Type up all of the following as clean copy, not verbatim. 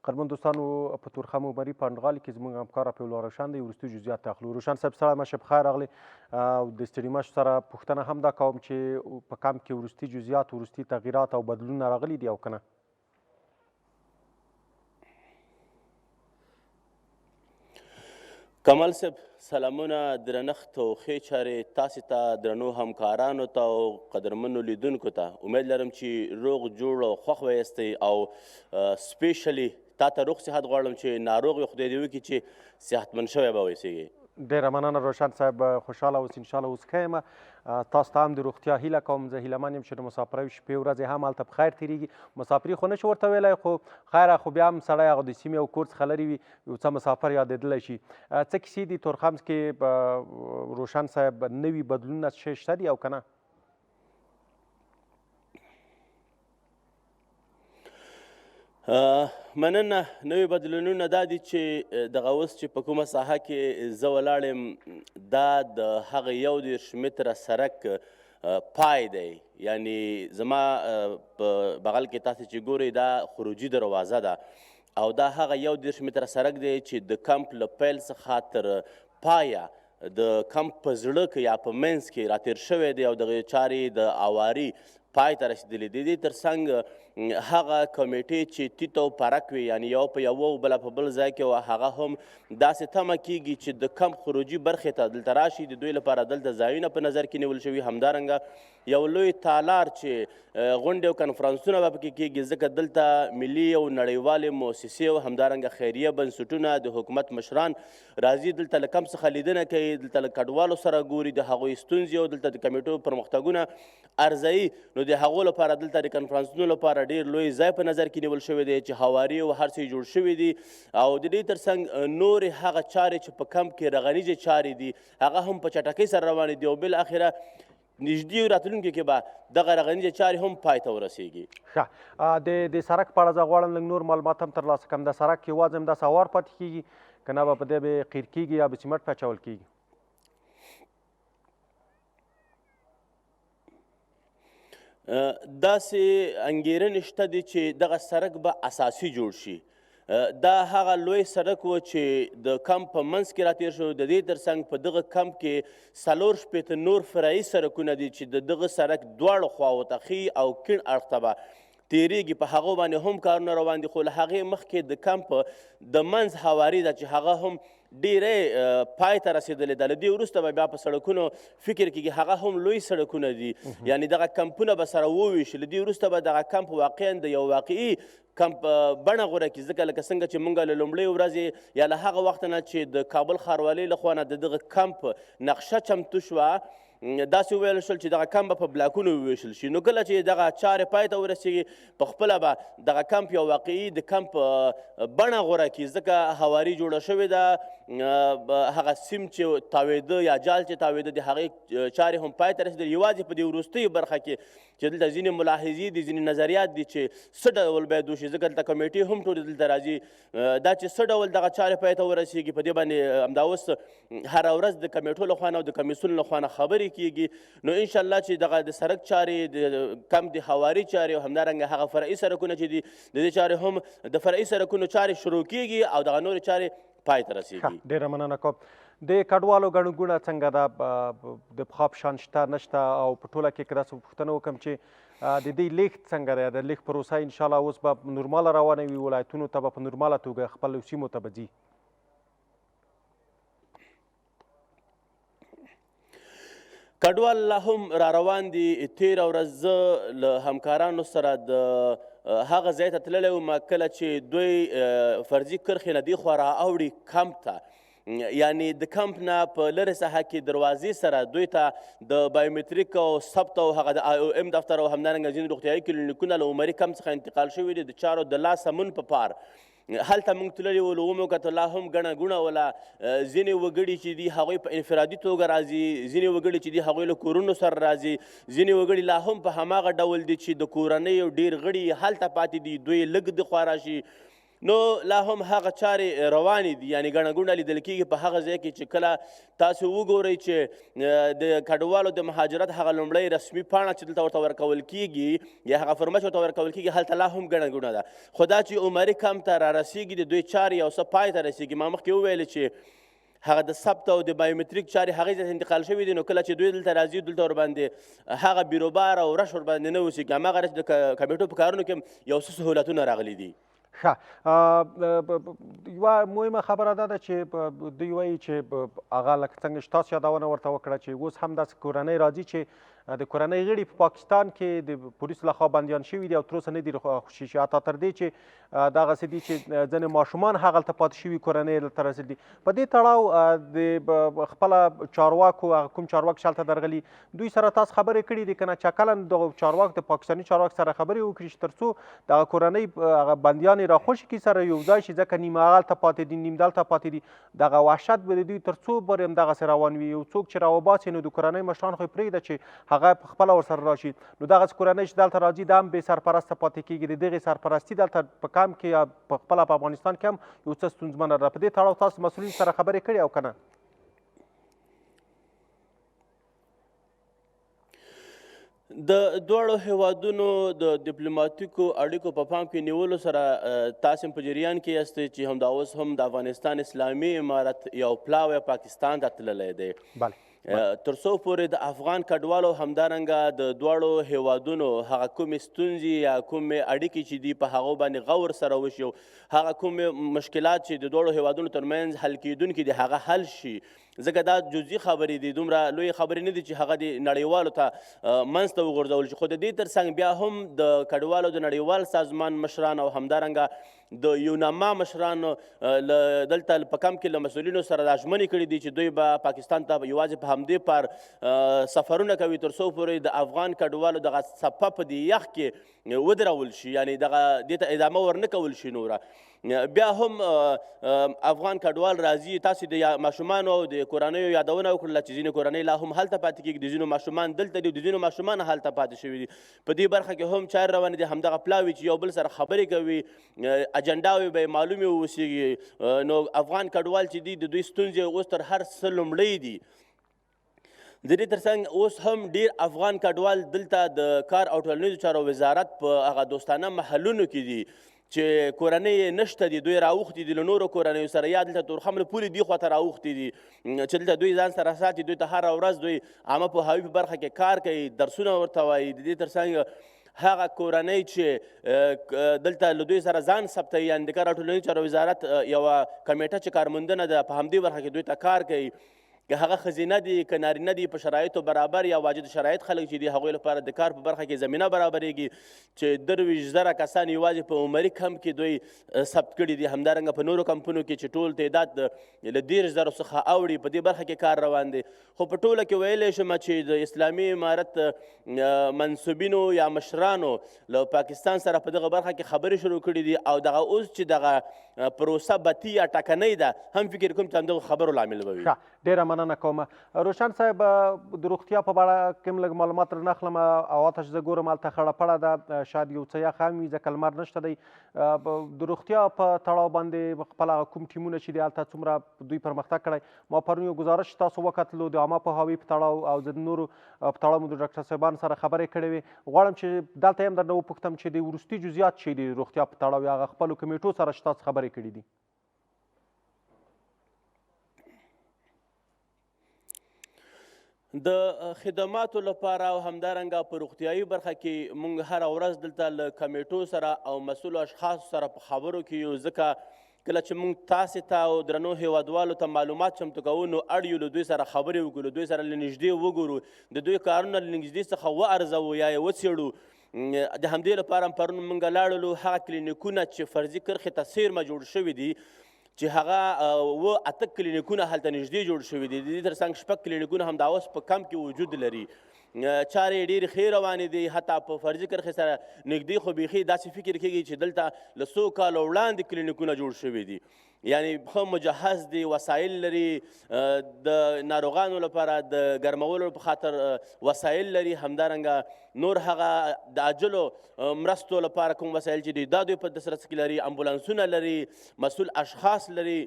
قدرمن دوستانو په تورخم عمري په انډغالي کې زموږ همکار رفیع روشن دی وروستي جزئیات اخلو. روشن صاحب سلام مشه بخیر راغلی او د ستړي مشو سره پوښتنه هم دا کوم چې په کمپ کې وروستي جزئیات وروستي تغییرات او بدلونونه راغلي دي او که نه؟ کمال صاحب سلامونه درنښت او ښې چارې تاسې ته درنو همکارانو ته او قدرمنو لیدونکو ته امید لرم چې روغ جوړ او خوښ به یاستئ او سپیشلی تا ته روغ صحت غواړم چې ناروغ یې خدای دې وکړي چې صحتمند شوی به اوسیږي. ډېره مننه روشن صاحب، خوشحاله اوس انشاءالله اوس ښه یم. تاسو ته هم د روغتیا هیله کوم. زه هیلهمن یم چې د مسافرۍ شپې ورځې هم هلته په خیر تېرېږي. مسافري خو نه شو ورته ویلی، خو خیره خو بیا هم سړی هغه د سیمې او کور څخه لرې وي، یو څه مسافر یادېدلی شي. څه کیسې دي تورخم کې روشن صاحب؟ نوي بدلونونه څه شته دي او که نه؟ مننه. نوي بدلونونه دا دي چې دغه اوس چې په کومه ساحه کې زه ولاړ یم دا د هغه 21 متره سړک پای دی، یعنی زما په بغل کې تاسې چې ګورئ دا خروجي دروازه ده او دا هغه 21 متره سړک دی چې د کمپ له پیل څخه تر پایه د کمپ په زړه کې یا په منځ کې راتېر شوی دی او دغه چارې د اواري پای ته رسېدلي دي. دې تر څنګ هغه کمیټې چې تیت او پرک وي، یعنی یو په یوه او بله په بل ځای کې وه، هغه هم داسې تمه کیږي چې د کمپ خروجي برخې ته دلته راشي. د دوی لپاره دلته ځایونه په نظر کې نیول شوي، همدارنګه یو لوی تالار چې غونډې او کنفرانسونه به پکې کیږي، ځکه دلته ملي او نړیوالې مؤسسې او همدارنګه خیریه بنسټونه د حکومت مشران راځي، دلته له کمپ څخه لیدنه کوي، دلته له کډوالو سره ګوري، د هغوی ستونزې او دلته د کمیټو پرمختګونه ارزوي. نو د هغو لپاره دلته د کنفرانسونو لپاره ډېر لوی ځای په نظر کې نیول شوی دی چې هواري او هر څه جوړ شوي دي. او د دې تر څنګ نورې هغه چارې چې په کمپ کې رغنیزې چارې دي هغه هم په چټکۍ سره روانې دي او بالاخره نږدې راتلونکي کې به دغه رغنیزې چارې هم پای ته ورسیږي. ښه، د سړک په اړه زه غواړم لږ نور معلومات هم ترلاسه کړم. د سړک یوازې همداسې هوار پاتې کېږي که نه به په دې به قیر کېږي یا به سیمټ په اچول کېږي؟ داسې انګېرنې شته دي چې دغه سړک به اساسي جوړ شي. دا هغه لوی سړک و چې د کمپ په منځ کې راتېر شو. د دې تر څنګ په دغه کمپ کې 4 نور فرعي سړکونه دي چې د دغه سړک دواړو خواو ته ښي او کیڼ اړخ ته به تېرېږي، په هغو باندې هم کارونه روان دي. خو له هغې مخکې د کمپ د منځ هواري ده چې هغه هم ډېری پای ته رسېدلې ده. له دې وروسته به بیا په سړکونو فکر کېږي، هغه هم لوی سړکونه دي، یعنی دغه کمپونه به سره وویشي. له دې وروسته به دغه کمپ واقعا د یو واقعي کمپ بڼه غوره کړي، ځکه لکه څنګه چې موږ له لومړۍ ورځې یا له هغه وخته نه چې د کابل ښاروالۍ لخوا نه د دغه کمپ نقشه چمتو شوه، داسې وویل شول چې دغه کمپ به په بلاکونو وویشل شي. نو کله چې دغه چارې پای ته ورسېږي په خپله به دغه کمپ یو واقعي د کمپ بڼه غوره کړي، ځکه هواري جوړه شوې ده. هغه سیم چې تاوېده یا جال چې تاوېده د هغې چارې هم پای ته رسېدلې. یوازې په دې وروستیو برخه کې چې دلته ځینې ملاحظې دي، ځینې نظریات دي چې څه ډول باید وشي، ځکه دلته کمیټې هم ټولې دلته راځي، دا چې څه ډول دغه چارې پای ته ورسېږي په دې باندې همدا اوس هره ورځ د کمیټو له خوا نه او د کمیسیون له خوا نه خبرې کیږي. نو انشاءالله چې دغه د سړک چارې، د کمپ د هواري چارې او همدارنګه هغه فرعي سړکونه چې دي د دې چارې هم د فرعي سړکونو چارې شروع کیږي او دغه نورې چارې پای ته رسیږي. ډېره مننه کوم. د کډوالو ګڼه ګوڼه څنګه ده؟ د پخوا په شان شته نشته؟ او په ټوله کې که داسې پوښتنه وکړم چې د دې لیږد څنګه دی؟ د لیږد پروسه انشاءالله اوس به نورماله روانه وي، ولایتونو ته به په نورماله توګه خپلو سیمو ته به ځي؟ کډوال لا هم را روان دي. تېره ورځ زه له همکارانو سره د هغه ځای ته تللی وم کله چې دوی فرضي کرښې نه دېخوا را اوړي کمپ ته، یعنی د کمپ نه په لرې ساحه کې دروازې سره دوی ته د بایومتریک او ثبت او هغه د IOM دفتر او همدارنګه ځینې روغتیایي کلینیکونه له عمري کمپ څخه انتقال شوي دي د چارو د لا سمون په پار. هلته موږ تللي ولو، ومو کتل لا هم ګڼه ګوڼه وله. ځینې وګړي چې دي هغوی په انفرادي توګه راځي، ځینې وګړي چې دي هغوی له کورونو سره راځي، ځینې وګړي لا هم په هماغه ډول دي چې د کورنۍ ډېر غړي هلته پاتې دي، دوی لږ دخوا راشي. نو لا هم هغه چارې روانې دي، یعنې ګڼه ګوڼه لیدل کېږي په هغه ځای کې چې کله تاسو وګورئ چې د کډوالو د مهاجرت هغه لومړی رسمي پاڼه چې دلته ورته ورکول کېږي یا هغه فرمش ورته ورکول کېږي هلته لا هم ګڼه ګوڼه ده. خو دا چې عمري کمپ ته رارسېږي د دوی چارې یو څه پای ته رسېږي. ما مخکې وویل چې هغه د ثبت او د بایومتریک چارې هغې ځای ته انتقال شوي دي، نو کله چې دوی دلته راځي دلته ورباندې هغه بیروبار او رش ورباندې نه اوسېږي. هماغه رش د کمیټو په کارونو کې یو څه سهولتونه راغلي دي. ښه یوه مهمه خبره دا ده چې دوی وایي چې هغه لکه څنګه چې تاسو یادونه ورته وکړه چې اوس هم داسې کورنۍ راځي چې د کورنۍ غړي په پاکستان کې د پولیسو لخوا بندیان شوي دي او تر اوسه نه دي خوشي شوي، حتی تر دې چې دغسې دي چې ځینې ماشومان هغلته پاتې شوي کورنۍ دلته رسېدلي. په دې تړاو د خپله چارواکو هغه کوم چارواکي چې هلته درغلي دوی سره تاسو خبرې کړي دي که نه؟ چې کله دغه چارواکو د پاکستاني چارواکو سره خبرې وکړي چې تر څو دغه کورنۍ هغه بندیان یې راخوشي کړي سره یو ځای شي، ځکه نیمه هغلته پاتې دي نیم دلته پاتې دي، دغه وحشت به د دوی تر څو پورې همدغسې روان وي؟ یو څوک چې راوباسي نو د کورنۍ مشران خو یې پرېږده چې هغه پخپله ورسره راشي. نو دغسې کورنۍ چې دلته راځي دا هم بې سرپرسته پاتې کېږي. د دغې سرپرستي دلته په کمپ کې یا پخپله په افغانستان کې هم یو څه ستونزمنه ده. په دې تړاو تاسو مسؤلین سره خبرې کړې او که نه؟ د دواړو هیوادونو د ډیپلوماتیکو اړیکو په پام کې نیولو سره تاسو په جریان کې یاستئ چې همدا اوس هم د افغانستان اسلامي امارت یو پلاوی پاکستان ته تللی دی. تر څو پورې د افغان کډوالو همدارنګه د دواړو هیوادونو هغه کومې ستونزې یا کومې اړیکې چې دي په هغو باندې غور سره وشي، هغه کومې مشکلات چې د دواړو هیوادونو ترمنځ حل کېدونکي دي هغه حل شي. ځکه دا جزئي خبرې دي، دومره لویې خبرې نه دي چې هغه د نړیوالو ته منځ ته وغورځول شي. خو د دې ترڅنګ بیا هم د کډوالو د نړیوال سازمان مشران او همدارنګه د یوناما مشران دلته په کمپ کې له مسؤلینو سره دا ژمنې کړي دي چې دوی به پاکستان ته یوازې په همدې پار سفرونه کوي تر څو پورې د افغان کډوالو دغه څپه په دې یخ کې ودرول شي، یعنې دغه دې ته ادامه ورنه کول شي نوره. بیا هم افغان کډوال راځي. تاسو د ماشومانو او د کورنیو یادونه وکړله چې ځینې کورنۍ لا هم هلته پاتې کېږي، د ځینو ماشومان دلته دي، د ځینو ماشومان هلته پاتې شوي دي. په دې برخه کې هم چارې روانې دي. همدغه پلاوي چې یو بل سره خبرې کوي، اجنډاوې به یې معلومې واوسېږي. نو افغان کډوال چې دي د دوی ستونزې اوس تر هر څه لومړی دي. د دې ترڅنګ اوس هم ډیر افغان کډوال دلته د کار او ټولنیزو چارو وزارت په هغه دوستانه محلونو کې دي چې کورنۍ یې نشته دي، دوی راوښتي دي له نورو کورنیو سره، یا دلته تورخم پولې دې خواته راوښتي دي چې دلته دوی ځان سره ساتي. دوی ته هره ورځ دوی عامه پوهاوي په برخه کې کار کوي، درسونه ورته وایي. د دې ترڅنګ هغه کورنۍ چې دلته له دوی سره ځان ثبتوي، یعنې د کار او ټولنیزو چارو وزارت یوه کمیټه چې کارموندنه ده په همدې برخه کې دوی ته کار کوي، که هغه ښځینه دي که نارینه دي، په شرایطو برابر یا واجد شرایط خلک چې دي هغوی لپاره د کار په برخه کې زمینه برابرېږي چې 23,000 کسان یوازې په عمري کمپ کې دوی ثبت کړي دي. همدارنګه په نورو کمپونو کې چې ټول تعداد له 10,000 څخه اوړي، په دې برخه کې کار روان دی. خو په ټوله کې ویلی شم چې د اسلامي امارت منصوبینو یا مشرانو له پاکستان سره په دغه برخه کې خبرې شروع کړي دي او دغه اوس چې دغه پروسه بتي یا ټکنۍ ده، هم فکر کوم چې همدغه خبرو لامل به وي. ډېره مننه کوم. روشن صاحب، د روغتیا په اړه کوم لږ معلومات درنه اخلم او هلته چې زه ګورم هلته خړه پړه ده، شاید یو څه یخ هم وي ځکه لمر نشته دی. د روغتیا په تړاو باندې خپل هغه کوم ټیمونه چې دي هلته څومره دوی پرمختګ کړی؟ ما پرون یو ګزارش تاسو وکتلو د عامه پوهاوي په تړاو او د نورو په تړاو مو د ډاکټر صاحبانو سره خبرې کړې وې. غواړم چې دلته هم درنه وپوښتم چې د وروستي جزئیات چې دي روغتیا په تړاو یا هغه خپلو کمیټو سره چې تاسو خبرې کړي دي. د خدماتو لپاره او همدارنګه په روغتیایي برخه کې موږ هره ورځ دلته له کمیټو سره او مسؤلو اشخاصو سره په خبرو کې یو، ځکه کله چې موږ تاسې ته او درنو هیوادوالو ته معلومات چمتو کوو نو اړ یو له دوی سره خبرې وکړو، له دوی سره له نږدې وګورو، د دوی کارونه له نږدې څخه وارزوو یا یې وڅېړو. د همدې لپاره هم پرون موږ لاړلو هغه کلینیکونه چې فرضي کرښې ته څیرمه جوړ شوي دي، چې هغه 8 کلینیکونه هلته نږدې جوړ شوي دي. د دې ترڅنګ 6 کلینیکونه هم دا اوس په کمپ کې وجود لري. چارې یې ډېرې ښې روانې دي، حتی په فرضي کرښې سره نږدې خو بیخي داسې فکر کېږي چې دلته له 100 کالو وړاندې کلینیکونه جوړ شوي دي. یعنی ښه مجهز دي، وسایل لري، د ناروغانو لپاره د ګرمولو په خاطر وسایل لري، همدارنګه نور هغه د عاجلو مرستو لپاره کوم وسایل چې دي دا دوی په دسترس کې لري، امبولانسونه لري، مسؤل اشخاص لري.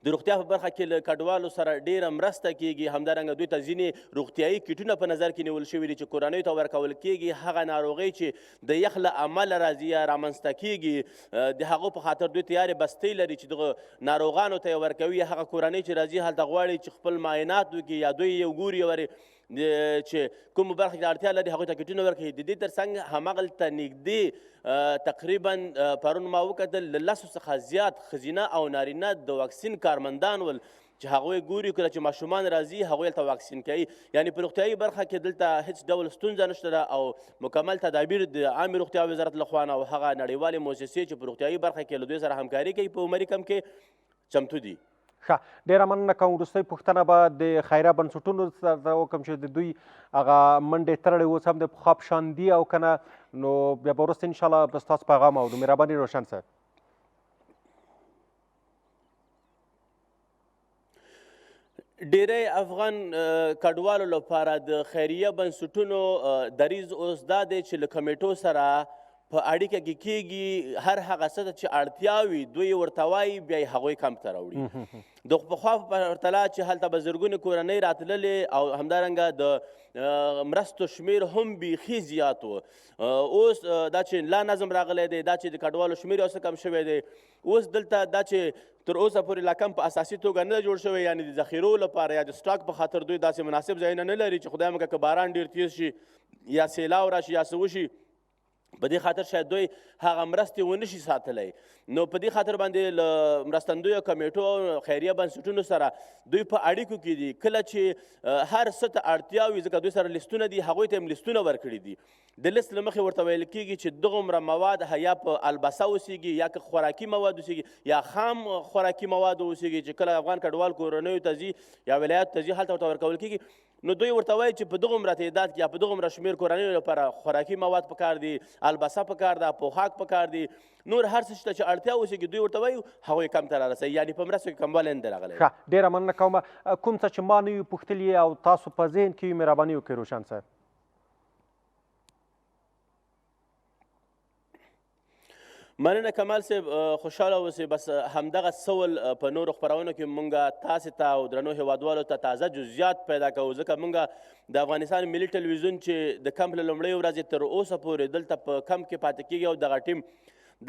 د روغتیا په برخه کې له کډوالو سره ډیره مرسته کیږي، همدارنګه دوی ته ځینې روغتیایي کیټونه په نظر کې نیول شوي دي چې کورنیو ته ورکول کیږي. هغه ناروغۍ چې د یخ له امله راځي یا رامنځته کیږي د هغو په خاطر دوی تیارې بستۍ لري چې دغه ناروغانو ته یې ورکوي. هغه کورنۍ چې راځي هلته غواړي چې خپل معاینات وکړي یا دوی یې وګوري چې کومو برخه کې اړتیا لري هغوی ته کیټونه ورکوي. د دې ترڅنګ هماغلته نږدې تقریبا پرون ما وکتل له 10 څخه زیات ښځینه او نارینه د واکسین کارمندان ول چې هغوی ګوري کله چې ماشومان راځي هغوی هلته واکسین کوي. یعنې په روغتیایي برخه کې دلته هیڅ ډول ستونزه نشته ده او مکمل تدابیر د عامې روغتیا وزارت لخوا نه او هغه نړیوالې مؤسسې چې په روغتیایي برخه کې له دوی سره همکاري کوي په عمري کم کې چمتو دي. ښه، ډېره مننه کوم. وروستۍ پوښتنه به د خیریه بنسټونو سره وکړم چې د دوی هغه منډې تړلې اوس هم د پخوا په شان دي او که نه، نو بیا به وروسته انشاءالله به ستاسو پیغام اورو. مهرباني روشن صاحب. ډیری افغان کډوالو لپاره د خیریه بنسټونو دریځ اوس دا دی چې له کمیټو سره په اړیکه کې کیږي، هر هغه څه ته چې اړتیا وي دوی ورته وایي، بیا یې هغوی کمپ ته راوړي. د پخوا په پرتله چې هلته به زرګونې کورنۍ راتللې او همدارنګه د مرستو شمیر هم بیخي زیات و. اوس دا چې لا نظم راغلی دی، دا چې د کډوالو شمیر یو څه کم شوی دی، اوس دلته دا چې تر اوسه پورې لا کم په اساسي توګه نه جوړ شوی، یعنې د ذخیرو لپاره یا د سټاک په خاطر دوی داسې مناسب ځایونه نه لري چې خدای مکړه که باران ډېر تیز شي یا سیلاو راشي یا څه وشي، په دې خاطر شاید دوی هغه مرستې ونه شي ساتلی. نو په دې خاطر باندې له مرستندویو کمیټو او خیریه بنسټونو سره دوی په اړیکو کې دي. کله چې هر څه ته اړتیا وي، ځکه دوی سره لیستونه دي، هغوی ته هم لیستونه ورکړي دي. د لیست له مخې ورته ویل کېږي چې دغومره مواد یا په البسه اوسیږي یا که خوراکي مواد اوسیږي یا خام خوراکي مواد اوسیږي چې کله افغان کډوال کورنیو ته ځي یا ولایاتو ته ځي هلته ورته ورکول کېږي. نو دوی ورته وایي چې په دغومره تعداد کې یا په دغومره شمېر کورنیو لپاره خوراکي مواد پکار دي، البسه پکار ده، پوښاک پکار دي، نور هر څه شته چې اړتیا اوسېږي دوی ورته وایي هغوی کم ته رارسوي، یعنې په مرستو کې کموالی نه دی راغلی. ښه، ډېره مننه کوم. کوم څه چې ما نه وي پوښتلي او تاسو په ذهن کې وي مهرباني وکړئ روشن صاحب. مننه کمال صاحب، خوشحاله اوسئ. بس همدغه سول په نورو خپرونو کې مونږ تاسې ته او درنو هیوادوالو ته تازه جزئیات پیدا کوو، ځکه مونږ د افغانستان ملي ټلویزیون چې د کمپ له لومړۍ ورځې تر اوسه پورې دلته په کمپ کې پاتې کېږي او دغه ټیم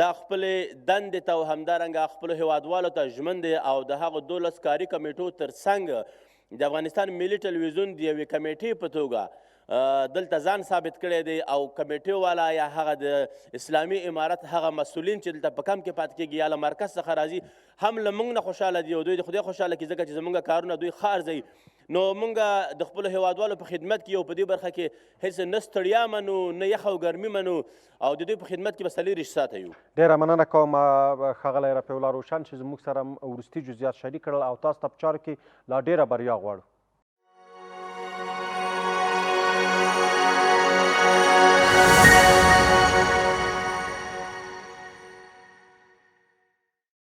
دا خپلې دندې ته او همدارنګه خپلو هیوادوالو ته ژمن دی او د هغو 12 کاري کمیټو تر څنګ د افغانستان ملي ټلویزیون د یوې کمیټې په توګه دلته ځان ثابت کړی دی او کمیټې والا یا هغه د اسلامي امارت هغه مسؤلین چې دلته په کم کې پاتې کېږي یا له مرکز څخه راځي هم له موږ نه خوشحاله دي او دوی د خدای خوشحاله کړي، ځکه چې زموږ کارونه دوی ښه ارزوي. نو موږ د خپلو هیوادوالو په خدمت کې او په دې برخه کې هېڅ نه ستړیا منو، نه یخ او ګرمي منو او د دوی په خدمت کې به 40 ساعته یو. ډېره مننه کوم ښاغلی رفیع الله روشن چې زموږ سره وروستي جزئیات شریک کړل او تاسو ته په چارو کې لا ډېره بریا غواړو.